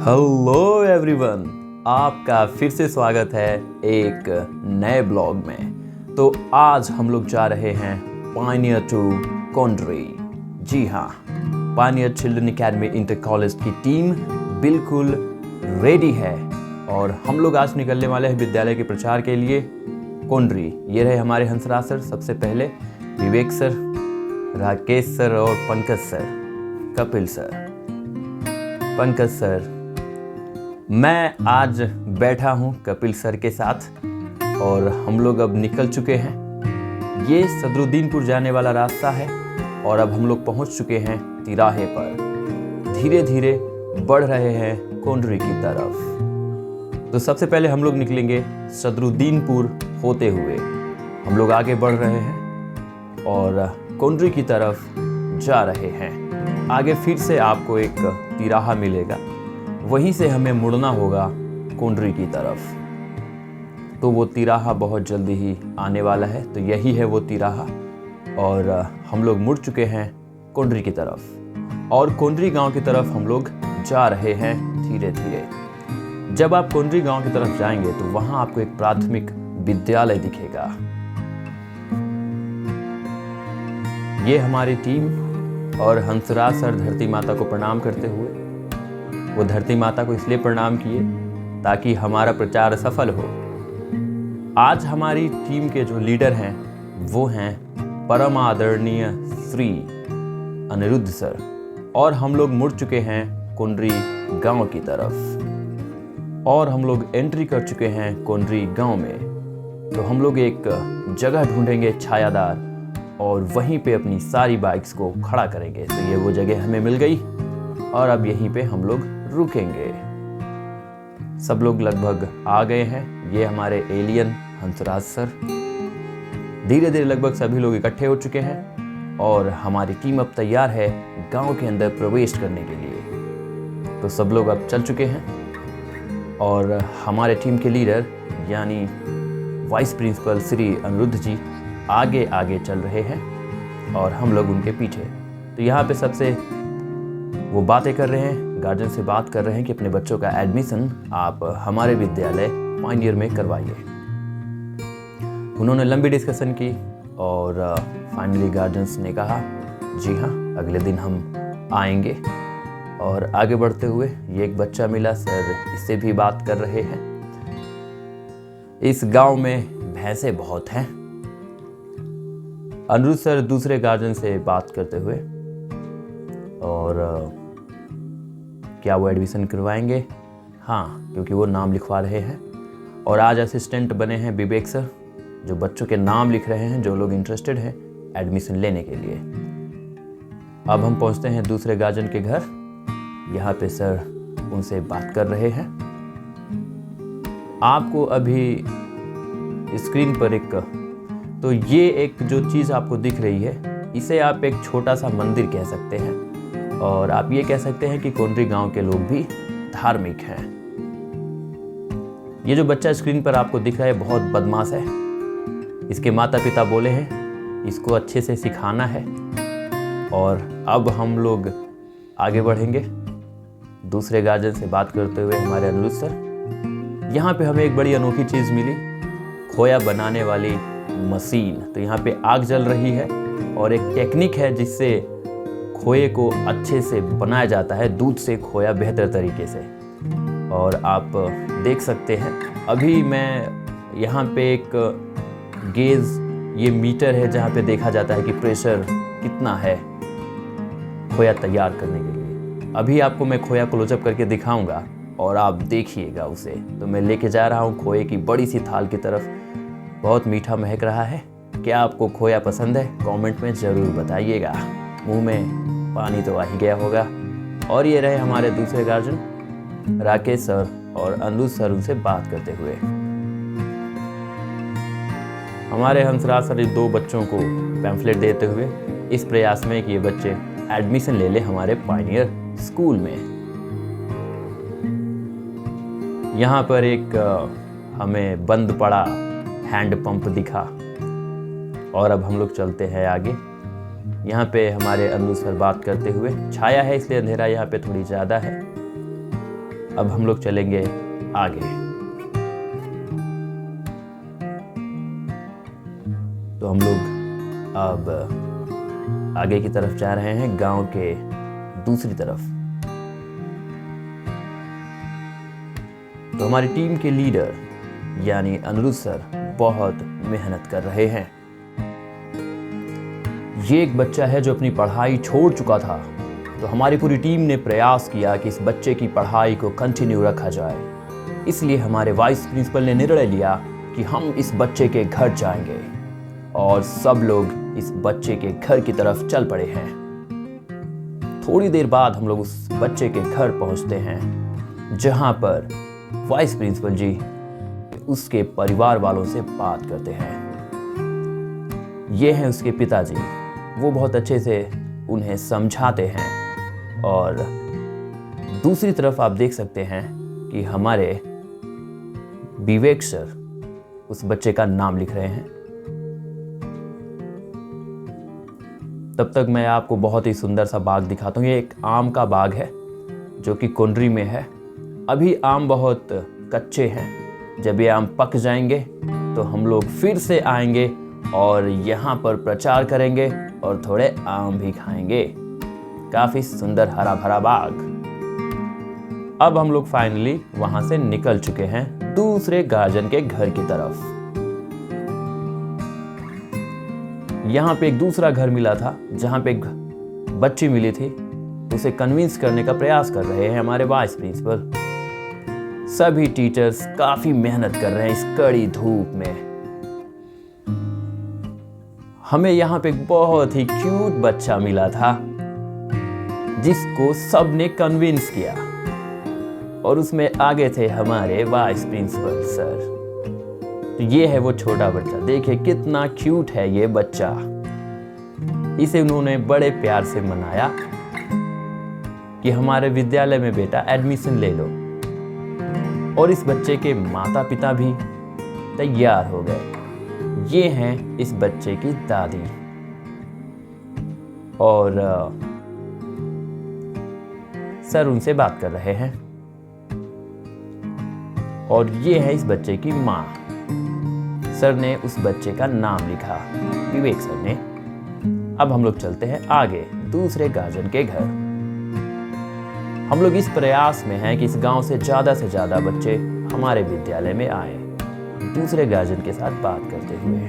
Hello everyone, आपका फिर से स्वागत है एक नए ब्लॉग में। तो आज हम लोग जा रहे हैं पायनियर टू कोंड्री। जी हाँ, Pioneer children academy inter college की टीम बिल्कुल रेडी है और हम लोग आज निकलने वाले हैं विद्यालय के प्रचार के लिए कोंड्री। ये रहे हमारे हंसराज सर, सबसे पहले विवेक सर, राकेश सर और Pankaj sir, Kapil sir. Pankaj sir, मैं आज बैठा हूँ कपिल सर के साथ और हम लोग अब निकल चुके हैं। ये सदरुद्दीनपुर जाने वाला रास्ता है और अब हम लोग पहुँच चुके हैं तिराहे पर। धीरे धीरे बढ़ रहे हैं कोंड्री की तरफ। तो सबसे पहले हम लोग निकलेंगे सदरुद्दीनपुर होते हुए। हम लोग आगे बढ़ रहे हैं और कोंड्री की तरफ जा रहे हैं। आगे फिर से आपको एक तिराहा मिलेगा, वहीं से हमें मुड़ना होगा कोंड्री की तरफ। तो वो तिराहा बहुत जल्दी ही आने वाला है। तो यही है वो तिराहा और हम लोग मुड़ चुके हैं कोंड्री की तरफ और कोंड्री गांव की तरफ हम लोग जा रहे हैं धीरे धीरे। जब आप कोंड्री गांव की तरफ जाएंगे तो वहां आपको एक प्राथमिक विद्यालय दिखेगा। ये हमारी टीम और हंसराज सर धरती माता को प्रणाम करते हुए, वो धरती माता को इसलिए प्रणाम किए ताकि हमारा प्रचार सफल हो। आज हमारी टीम के जो लीडर हैं वो हैं परम आदरणीय श्री अनिरुद्ध सर और हम लोग मुड़ चुके हैं कोंड्री गांव की तरफ और हम लोग एंट्री कर चुके हैं कोंड्री गांव में। तो हम लोग एक जगह ढूंढेंगे छायादार और वहीं पे अपनी सारी बाइक्स को खड़ा करेंगे। तो ये वो जगह हमें मिल गई और अब यहीं पे हम लोग रुकेंगे। सब लोग लगभग आ गए हैं। ये हमारे एलियन हंसराज सर। धीरे धीरे लगभग सभी लोग इकट्ठे हो चुके हैं और हमारी टीम अब तैयार है गांव के अंदर प्रवेश करने के लिए। तो सब लोग अब चल चुके हैं और हमारे टीम के लीडर यानी वाइस प्रिंसिपल श्री अनिरुद्ध जी आगे आगे चल रहे हैं और हम लोग उनके पीछे। तो यहाँ पे सबसे वो बातें कर रहे हैं, गार्जियन से बात कर रहे हैं कि अपने बच्चों का एडमिशन आप हमारे विद्यालय पायनियर में करवाइए। उन्होंने लंबी डिस्कशन की और फाइनली गार्जियंस ने कहा जी हाँ, अगले दिन हम आएंगे। और आगे बढ़ते हुए ये एक बच्चा मिला, सर इससे भी बात कर रहे हैं। इस गांव में भैंसे बहुत हैं। अनिरुद्ध सर दूसरे गार्जियन से बात करते हुए और क्या वो एडमिशन करवाएंगे? हाँ, क्योंकि वो नाम लिखवा रहे हैं और आज असिस्टेंट बने हैं विवेक सर, जो बच्चों के नाम लिख रहे हैं जो लोग इंटरेस्टेड हैं एडमिशन लेने के लिए। अब हम पहुंचते हैं दूसरे गार्जियन के घर। यहाँ पे सर उनसे बात कर रहे हैं। आपको अभी स्क्रीन पर तो ये एक जो चीज़ आपको दिख रही है, इसे आप एक छोटा सा मंदिर कह सकते हैं और आप ये कह सकते हैं कि कोंड्री गांव के लोग भी धार्मिक हैं। ये जो बच्चा स्क्रीन पर आपको दिख रहा है बहुत बदमाश है। इसके माता पिता बोले हैं इसको अच्छे से सिखाना है। और अब हम लोग आगे बढ़ेंगे दूसरे गार्जियन से बात करते हुए हमारे अनिरुद्ध सर। यहाँ पे हमें एक बड़ी अनोखी चीज़ मिली, खोया बनाने वाली मशीन। तो यहाँ पे आग जल रही है और एक टेक्निक है जिससे खोए को अच्छे से बनाया जाता है, दूध से खोया बेहतर तरीके से। और आप देख सकते हैं अभी मैं यहाँ पे एक गेज, ये मीटर है जहाँ पे देखा जाता है कि प्रेशर कितना है खोया तैयार करने के लिए। अभी आपको मैं खोया क्लोजअप करके दिखाऊंगा और आप देखिएगा उसे। तो मैं लेके जा रहा हूँ खोए की बड़ी सी थाल की तरफ। बहुत मीठा महक रहा है। क्या आपको खोया पसंद है? कमेंट में ज़रूर बताइएगा। मुंह में पानी तो आ ही गया होगा। और ये रहे हमारे दूसरे गार्जियन राकेश सर और अनिरुद्ध सर उनसे बात करते हुए। हमारे हंसराज सर दो बच्चों को पैम्फलेट देते हुए इस प्रयास में कि ये बच्चे एडमिशन ले ले हमारे पायनियर स्कूल में। यहाँ पर एक हमें बंद पड़ा हैंड पंप दिखा और अब हम लोग चलते हैं आगे। यहाँ पे हमारे अनिरुद्ध सर बात करते हुए, छाया है इसलिए अंधेरा यहाँ पे थोड़ी ज़्यादा है। अब हम लोग चलेंगे आगे। तो हम लोग अब आगे की तरफ जा रहे हैं, गांव के दूसरी तरफ। तो हमारी टीम के लीडर यानी अनिरुद्ध सर बहुत मेहनत कर रहे हैं। ये एक बच्चा है जो अपनी पढ़ाई छोड़ चुका था, तो हमारी पूरी टीम ने प्रयास किया कि इस बच्चे की पढ़ाई को कंटिन्यू रखा जाए। इसलिए हमारे वाइस प्रिंसिपल ने निर्णय लिया कि हम इस बच्चे के घर जाएंगे, और सब लोग इस बच्चे के घर की तरफ चल पड़े हैं। थोड़ी देर बाद हम लोग उस बच्चे के घर पहुंचते हैं, जहां पर वाइस प्रिंसिपल जी उसके परिवार वालों से बात करते हैं। ये हैं उसके पिताजी। वो बहुत अच्छे से उन्हें समझाते हैं, और दूसरी तरफ आप देख सकते हैं कि हमारे विवेक सर उस बच्चे का नाम लिख रहे हैं। तब तक मैं आपको बहुत ही सुंदर सा बाग दिखाता हूँ। ये एक आम का बाग है जो कि कुंडरी में है। अभी आम बहुत कच्चे हैं। जब ये आम पक जाएंगे तो हम लोग फिर से आएंगे और यहाँ पर प्रचार करेंगे और थोड़े आम भी खाएंगे। काफी सुंदर हरा भरा बाग। अब हम लोग फाइनली वहां से निकल चुके हैं दूसरे गार्जियन के घर की तरफ। यहाँ पे एक दूसरा घर मिला था जहाँ पे एक बच्ची मिली थी। उसे कन्विंस करने का प्रयास कर रहे हैं हमारे वाइस प्रिंसिपल। सभी टीचर्स काफी मेहनत कर रहे हैं इस कड़ी धूप में। हमें यहाँ पे एक बहुत ही क्यूट बच्चा मिला था जिसको सबने कन्विंस किया, और उसमें आगे थे हमारे वाइस प्रिंसिपल सर। तो ये है वो छोटा बच्चा। देखिए कितना क्यूट है ये बच्चा। इसे उन्होंने बड़े प्यार से मनाया कि हमारे विद्यालय में बेटा एडमिशन ले लो, और इस बच्चे के माता पिता भी तैयार हो गए। ये हैं इस बच्चे की दादी, और सर उनसे बात कर रहे हैं। और ये है इस बच्चे की माँ। सर ने उस बच्चे का नाम लिखा, विवेक सर ने। अब हम लोग चलते हैं आगे दूसरे गार्जियन के घर। हम लोग इस प्रयास में हैं कि इस गांव से ज्यादा बच्चे हमारे विद्यालय में आए, दूसरे गार्जियन के साथ बात करते हुए।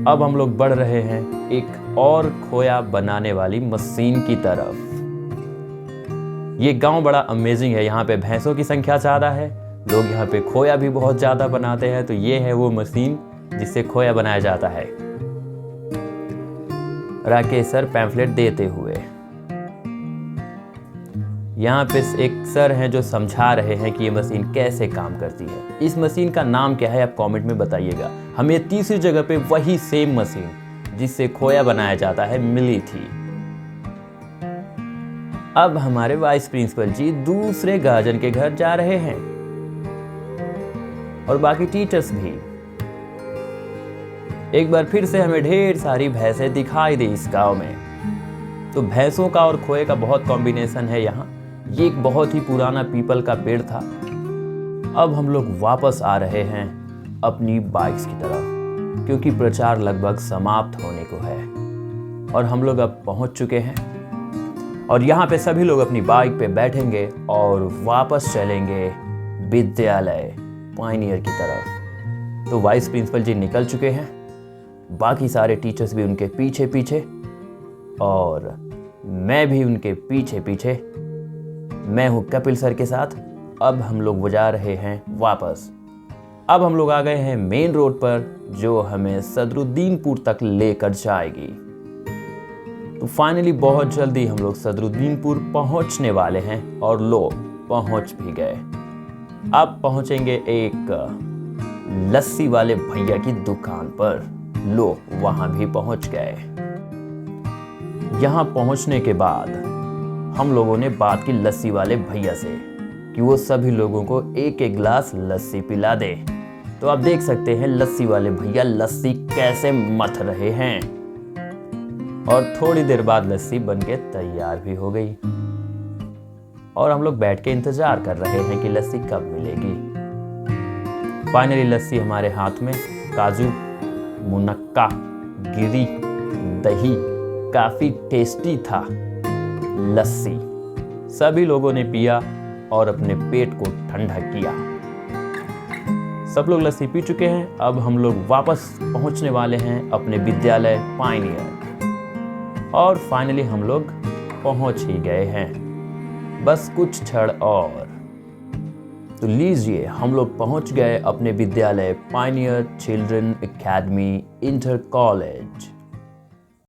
अब हम लोग बढ़ रहे हैं एक और खोया बनाने वाली मशीन की तरफ। ये गांव बड़ा अमेजिंग है। यहाँ पे भैंसों की संख्या ज्यादा है, लोग यहाँ पे खोया भी बहुत ज्यादा बनाते हैं। तो ये है वो मशीन जिससे खोया बनाया जाता है। राकेश सर पैम्फलेट देते हुए। यहाँ पे एक सर हैं जो समझा रहे हैं कि ये मशीन कैसे काम करती है। इस मशीन का नाम क्या है आप कमेंट में बताइएगा। हमें तीसरी जगह पे वही सेम मशीन जिससे खोया बनाया जाता है मिली थी। अब हमारे वाइस प्रिंसिपल जी दूसरे गार्जियन के घर जा रहे हैं, और बाकी टीचर्स भी। एक बार फिर से हमें ढेर सारी भैंसें दिखाई दी इस गांव में। तो भैंसों का और खोए का बहुत कॉम्बिनेशन है यहाँ। ये एक बहुत ही पुराना पीपल का पेड़ था। अब हम लोग वापस आ रहे हैं अपनी बाइक्स की तरफ, क्योंकि प्रचार लगभग समाप्त होने को है और हम लोग अब पहुंच चुके हैं। और यहाँ पे सभी लोग अपनी बाइक पे बैठेंगे और वापस चलेंगे विद्यालय पायनियर की तरफ। तो वाइस प्रिंसिपल जी निकल चुके हैं, बाकी सारे टीचर्स भी उनके पीछे पीछे, और मैं भी उनके पीछे पीछे। मैं हूँ कपिल सर के साथ। अब हम लोग जा रहे हैं वापस। अब हम लोग आ गए हैं मेन रोड पर, जो हमें सदरुद्दीनपुर तक लेकर जाएगी। तो फाइनली बहुत जल्दी हम लोग सदरुद्दीनपुर पहुंचने वाले हैं, और लो पहुंच भी गए। अब पहुंचेंगे एक लस्सी वाले भैया की दुकान पर। लो वहां भी पहुंच गए। यहां पहुंचने के बाद हम लोगों ने बात की लस्सी वाले भैया से कि वो सभी लोगों को एक एक गिलास लस्सी पिला दे। तो आप देख सकते हैं लस्सी वाले भैया लस्सी कैसे मथ रहे हैं, और थोड़ी देर बाद लस्सी बनके तैयार भी हो गई। और हम लोग बैठ के इंतजार कर रहे हैं कि लस्सी कब मिलेगी। फाइनली लस्सी हमारे हाथ में। काजू, मुनक्का, गिरी, दही, काफी टेस्टी था लस्सी। सभी लोगों ने पिया और अपने पेट को ठंडा किया। सब लोग लस्सी पी चुके हैं। अब हम लोग वापस पहुंचने वाले हैं अपने विद्यालय पायनियर। और फाइनली हम लोग पहुंच ही गए हैं, बस कुछ क्षण और। तो लीजिए, हम लोग पहुंच गए अपने विद्यालय Pioneer children academy inter college.